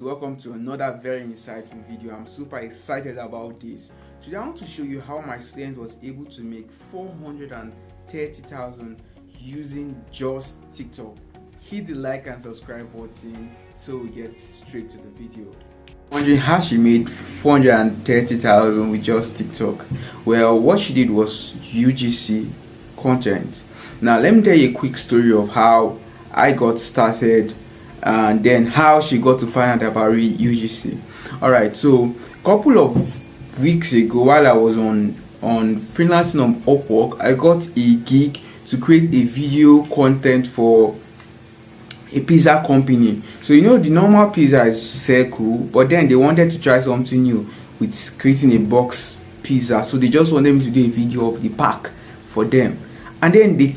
Welcome to another very insightful video. I'm super excited about this. Today I want to show you how my student was able to make 430,000 using just TikTok. Hit the like and subscribe button so we get straight to the video. Wondering how she made 430,000 with just TikTok? Well, what she did was UGC content. Now let me tell you a quick story of how I got started and then how she got to find out about UGC. Alright, so a couple of weeks ago, while I was on freelancing on Upwork, I got a gig to create a video content for a pizza company. So you know the normal pizza is circle, but then they wanted to try something new with creating a box pizza. So they just wanted me to do a video of the pack for them, and then they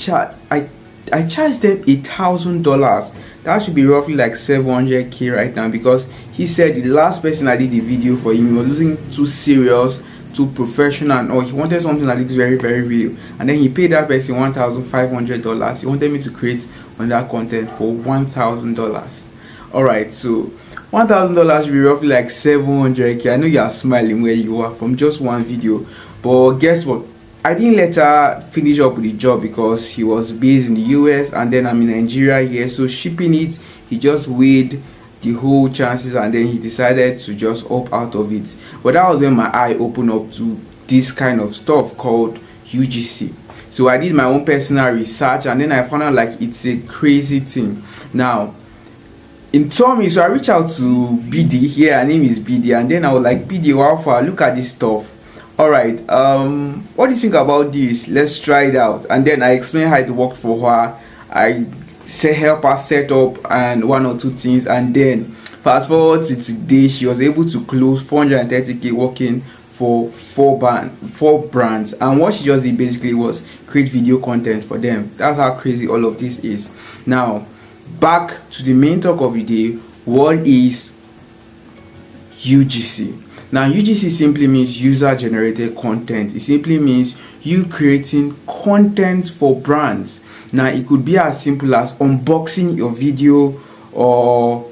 I charged them $1,000. That should be roughly like 700k right now, because he said the last person I did the video for him was looking too serious, too professional, or he wanted something that looks very real, and then he paid that person $1,500. He wanted me to create on that content for $1,000. Alright, so $1,000 should be roughly like 700k. I know you are smiling where you are from just one video, but guess what? I didn't let her finish up with the job because he was based in the US and then I'm in Nigeria here, so shipping it, he just weighed the whole chances and then he decided to just opt out of it. But that was when my eye opened up to this kind of stuff called UGC. So I did my own personal research and then I found out like it's a crazy thing. Now in Tommy, so I reached out to BD, here her name is BD, and then I was like, BD, wow, far, look at this stuff. Alright, what do you think about this? Let's try it out. And then I explained how it worked for her. I help her set up and one or two things, and then fast forward to today, she was able to close 430k working for four brands. And what she just did basically was create video content for them. That's how crazy all of this is. Now back to the main talk of the day. What is UGC? Now UGC simply means user generated content. It simply means you creating content for brands. Now it could be as simple as unboxing your video, or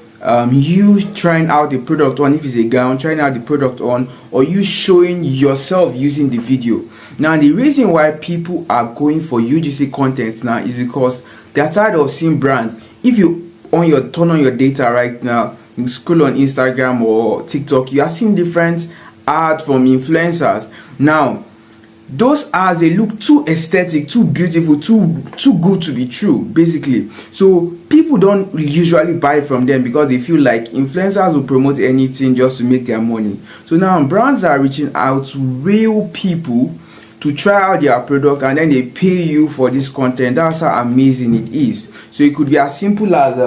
you trying out the product on, if it's a gown, trying out the product on, or you showing yourself using the video. Now the reason why people are going for UGC content now is because they're tired of seeing brands. If you turn on your data right now, you scroll on Instagram or TikTok, you are seeing different ads from influencers. Now those ads, they look too aesthetic, too beautiful, too good to be true basically. So people don't usually buy from them because they feel like influencers will promote anything just to make their money. So now brands are reaching out to real people to try out their product and then they pay you for this content. That's how amazing it is. So it could be as simple as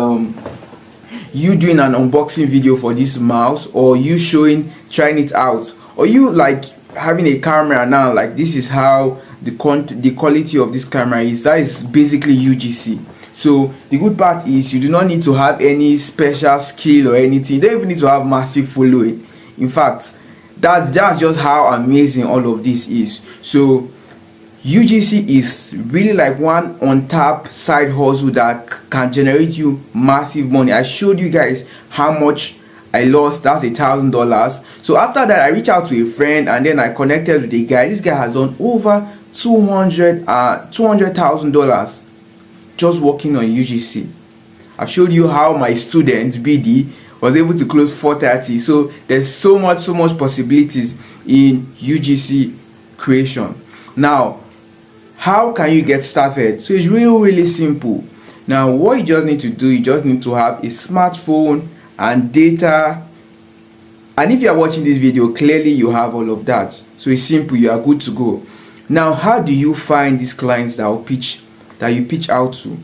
you doing an unboxing video for this mouse, or you trying it out, or you like having a camera now, like this is how the quality of this camera is. That is basically UGC. So the good part is you do not need to have any special skill or anything. You don't even need to have massive following. In fact, that's just how amazing all of this is. So UGC is really like one on-tap side hustle that can generate you massive money. I showed you guys how much I lost. That's $1,000. So after that, I reached out to a friend and then I connected with a guy. This guy has done over $200,000 just working on UGC. I showed you how my student BD was able to close 430. So there's so much possibilities in UGC creation. Now how can you get started? So it's really simple. Now what you just need to do, you just need to have a smartphone and data, and if you are watching this video, clearly you have all of that. So it's simple, you are good to go. Now how do you find these clients that you pitch out to?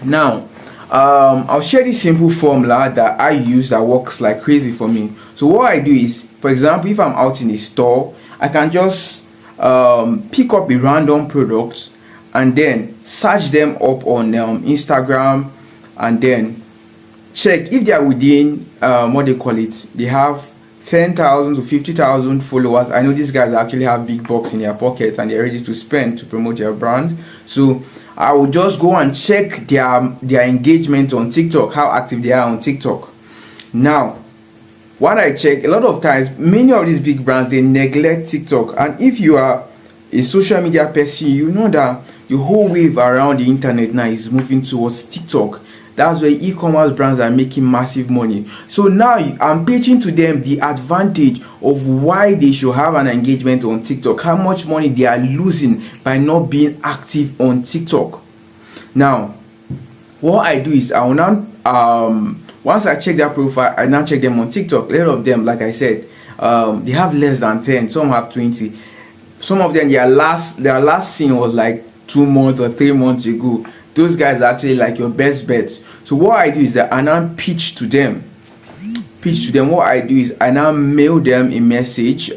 Now I'll share this simple formula that I use that works like crazy for me. So what I do is, for example, if I'm out in a store, I can just pick up a random product and then search them up on Instagram and then check if they are within what they call it. They have 10,000 to 50,000 followers. I know these guys actually have big bucks in their pocket and they're ready to spend to promote their brand. So I will just go and check their engagement on TikTok, how active they are on TikTok. Now what I check, a lot of times many of these big brands, they neglect TikTok. And if you are a social media person, you know that the whole wave around the internet now is moving towards TikTok. That's where e-commerce brands are making massive money. So now I'm pitching to them the advantage of why they should have an engagement on TikTok, how much money they are losing by not being active on TikTok. Now what I do is I will now once I check their profile, I now check them on TikTok. A lot of them, like I said, they have less than 10, some have 20. Some of them, their last scene was like 2 months or 3 months ago. Those guys are actually like your best bets. So what I do is that I now pitch to them. What I do is I now mail them a message,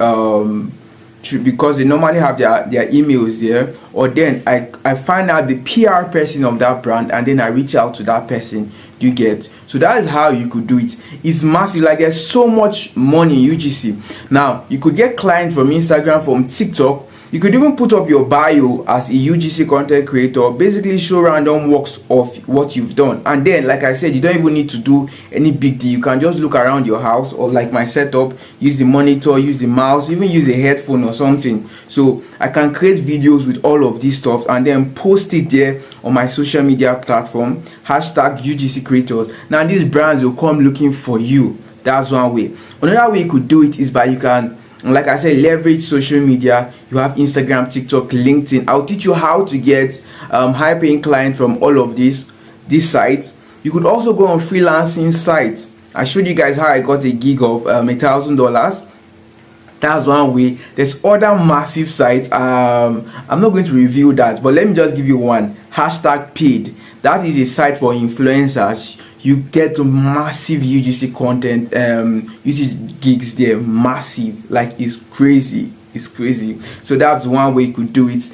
because they normally have their emails there, or then I find out the PR person of that brand, and then I reach out to that person. You get? So that is how you could do it. It's massive. Like, there's so much money in UGC. Now you could get clients from Instagram, from TikTok. You could even put up your bio as a UGC content creator, basically show random works of what you've done. And then, like I said, you don't even need to do any big deal. You can just look around your house, or like my setup, use the monitor, use the mouse, even use a headphone or something. So I can create videos with all of this stuff and then post it there on my social media platform, hashtag UGC creators. Now these brands will come looking for you. That's one way. Another way you could do it is by, you can, like I said, leverage social media. You have Instagram, TikTok, LinkedIn. I'll teach you how to get high paying clients from all of these sites. You could also go on freelancing sites. I showed you guys how I got a gig of $1,000. That's one way. There's other massive sites. I'm not going to reveal that, but let me just give you one. Hashtag paid. That is a site for influencers. You get massive UGC content, UGC gigs there, massive, like it's crazy. So that's one way you could do it.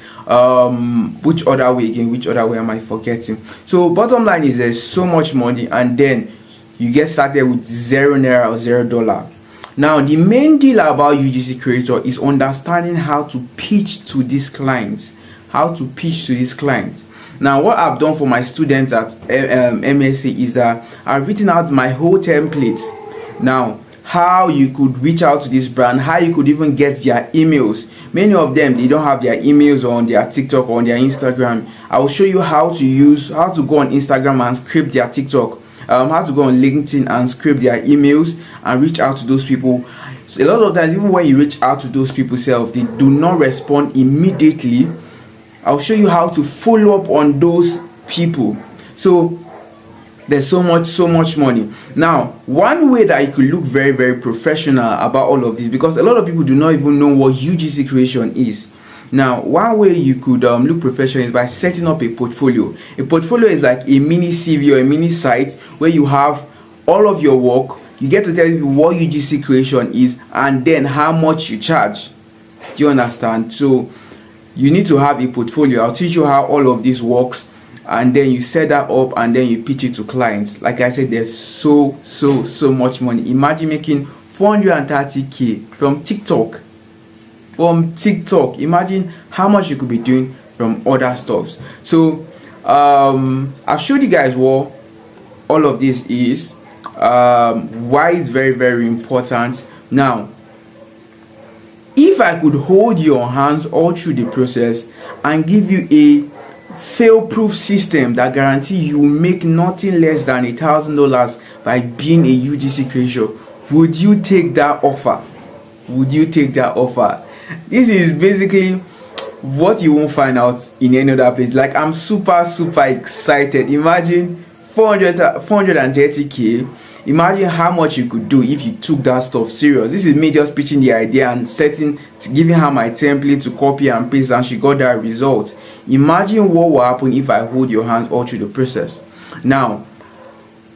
Which other way am I forgetting? So bottom line is, there's so much money, and then you get started with $0 or $0. Now the main deal about UGC creator is understanding how to pitch to these clients. Now what I've done for my students at MSA is that I've written out my whole template. Now how you could reach out to this brand, how you could even get their emails. Many of them, they don't have their emails on their TikTok or on their Instagram. I will show you how to go on Instagram and script their TikTok, how to go on LinkedIn and script their emails and reach out to those people. So a lot of times, even when you reach out to those people self, they do not respond immediately. I'll show you how to follow up on those people. So there's so much money. Now one way that you could look very, very professional about all of this, because a lot of people do not even know what UGC creation is. Now one way you could look professional is by setting up a portfolio. A portfolio is like a mini CV or a mini site where you have all of your work. You get to tell people what UGC creation is and then how much you charge. Do you understand? So you need to have a portfolio. I'll teach you how all of this works, and then you set that up and then you pitch it to clients. Like I said, there's so much money. Imagine making 430k from TikTok. Imagine how much you could be doing from other stuffs. So I've showed you guys what all of this is, why it's very, very important. Now if I could hold your hands all through the process and give you a fail-proof system that guarantees you make nothing less than $1,000 by being a UGC creator, would you take that offer? This is basically what you won't find out in any other place. Like, I'm super excited. Imagine 430k. Imagine how much you could do if you took that stuff serious. This is me just pitching the idea and giving her my template to copy and paste, and she got that result. Imagine what will happen if I hold your hand all through the process. Now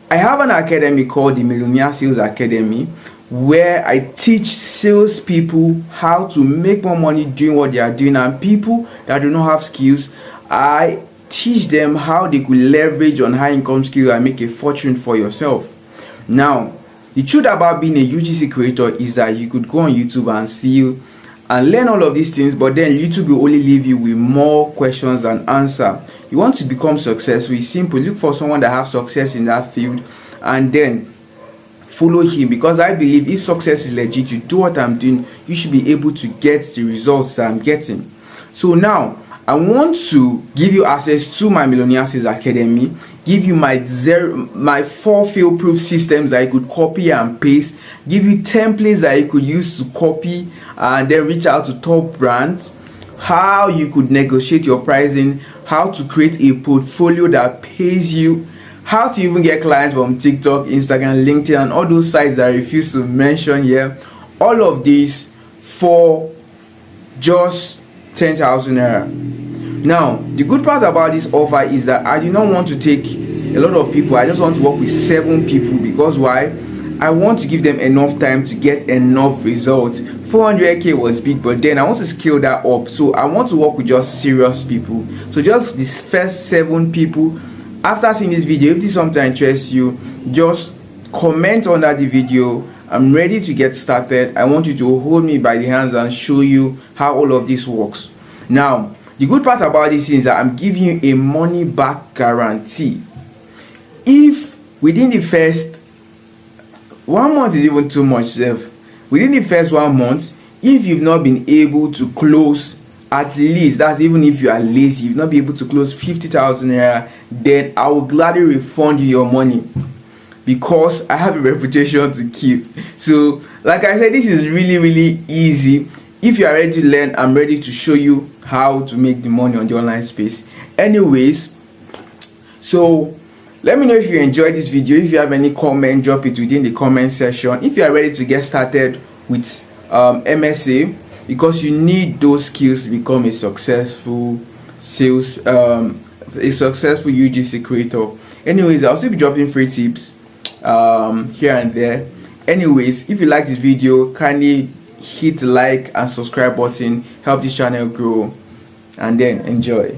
I have an academy called the Millionaire Sales Academy, where I teach salespeople how to make more money doing what they are doing, and people that do not have skills, I teach them how they could leverage on high income skill and make a fortune for yourself. Now the truth about being a UGC creator is that you could go on YouTube and see and learn all of these things, but then YouTube will only leave you with more questions than answer. You want to become successful, it's simple. Look for someone that has success in that field and then follow him, because I believe if success is legit, you do what I'm doing, you should be able to get the results that I'm getting. So now I want to give you access to my Millionaire Sales Academy, give you my 4 fail-proof systems that you could copy and paste, give you templates that you could use to copy and then reach out to top brands, how you could negotiate your pricing, how to create a portfolio that pays you, how to even get clients from TikTok, Instagram, LinkedIn, and all those sites that I refuse to mention here. All of these for just 10,000 naira. Now, the good part about this offer is that I do not want to take a lot of people. I just want to work with 7 people, because why? I want to give them enough time to get enough results. 400k was big, but then I want to scale that up. So I want to work with just serious people. So just these first 7 people. After seeing this video, if this is something that interests you, just comment under the video. I'm ready to get started. I want you to hold me by the hands and show you how all of this works. Now, the good part about this is that I'm giving you a money back guarantee. If within the first 1 month is even too much, within the first 1 month, if you've not been able to close, at least, that's even if you are lazy, you've not been able to close 50,000 naira, then I will gladly refund you your money, because I have a reputation to keep. So like I said, this is really easy. If you are ready to learn, I'm ready to show you how to make the money on the online space. Anyways, so let me know if you enjoyed this video. If you have any comment, drop it within the comment section. If you are ready to get started with MSA, because you need those skills to become a successful sales, a successful UGC creator. Anyways, I'll still be dropping free tips here and there. Anyways, if you like this video, kindly hit the like and subscribe button, help this channel grow, and then enjoy.